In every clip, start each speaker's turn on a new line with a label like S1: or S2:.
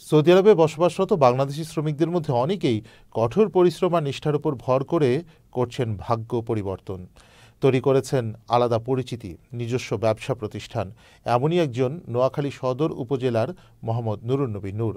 S1: Saudi আরবে বসবাসরত বাংলাদেশি শ্রমিকদের মধ্যে অনেকেই কঠোর পরিশ্রম আর নিষ্ঠার উপর ভর করে করছেন ভাগ্য পরিবর্তন। তৈরি করেছেন আলাদা পরিচিতি, নিজস্ব ব্যবসা প্রতিষ্ঠান। এমনই একজন নোয়াখালী সদর উপজেলার মোহাম্মদ নুরুন্নবী নূর।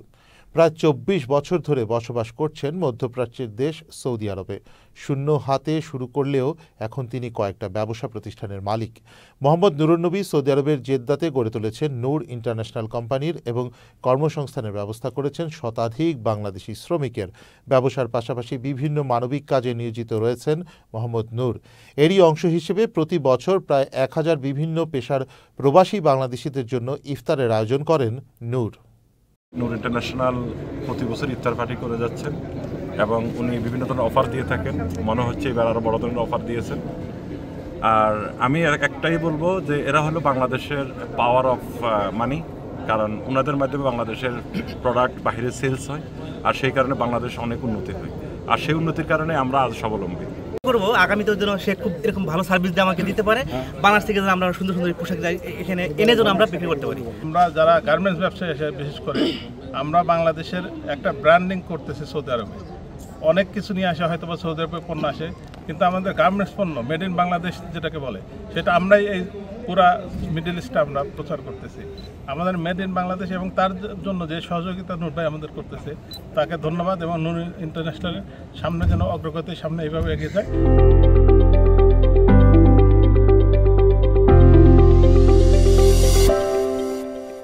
S1: প্রায় ২৪ বছর ধরে বসবাস করছেন মধ্যপ্রাচ্যের দেশ সৌদি আরবে। শূন্য হাতে শুরু করলেও এখন তিনি কয়েকটা ব্যবসা প্রতিষ্ঠানের মালিক। মোহাম্মদ নুরুন্নবী সৌদি আরবের জেদ্দাতে গড়ে তুলেছেন নূর ইন্টারন্যাশনাল কোম্পানির এবং কর্মসংস্থানের ব্যবস্থা করেছেন শতাধিক বাংলাদেশি শ্রমিকের। ব্যবসার পাশাপাশি বিভিন্ন মানবিক কাজে নিয়োজিত রয়েছেন মোহাম্মদ নূর। এরই অংশ হিসেবে প্রতি বছর প্রায় ১,০০০ বিভিন্ন পেশার প্রবাসী বাংলাদেশিদের জন্য ইফতারের আয়োজন করেন নূর।
S2: নূর ইন্টারন্যাশনাল প্রতি বছর ইফতার পার্টি করে যাচ্ছেন এবং উনি বিভিন্ন ধরনের অফার দিয়ে থাকেন। মনে হচ্ছে এবার আরও বড় ধরনের অফার দিয়েছেন। আর আমি একটাই বলবো যে এরা হলো বাংলাদেশের পাওয়ার অফ মানি, কারণ ওনাদের মাধ্যমে বাংলাদেশের প্রোডাক্ট বাইরে সেলস হয়, আর সেই কারণে বাংলাদেশ অনেক উন্নতি হয়, আর সেই উন্নতির কারণে আমরা আজ স্বাবলম্বী।
S3: করবো আগামীতে যেন সে খুব এরকম ভালো সার্ভিস দিয়ে আমাকে দিতে পারে, বাংলাদেশ থেকে যেন আমরা সুন্দর সুন্দর পোশাক এখানে এনে যেন আমরা বিক্রি করতে পারি।
S4: আমরা যারা গার্মেন্টস ব্যবসায়ী বিশেষ করে আমরা বাংলাদেশের একটা ব্র্যান্ডিং করতেছি সৌদি আরবে। অনেক কিছু নিয়ে আসে, হয়তো বা সৌদি আরবে পণ্য আসে, কিন্তু আমাদের গার্মেন্টস পণ্য মেড ইন বাংলাদেশ যেটাকে বলে, সেটা আমরাই এই পুরা মিডল ইস্টে আমরা প্রচার করতেছি। আমাদের মেড ইন বাংলাদেশ এবং তার জন্য যে সহযোগিতা নূর ভাই আমাদের করতেছে তাকে ধন্যবাদ, এবং নূর ইন্টারন্যাশনালের সামনে যেন অগ্রগতির সামনে এইভাবে এগিয়ে যায়।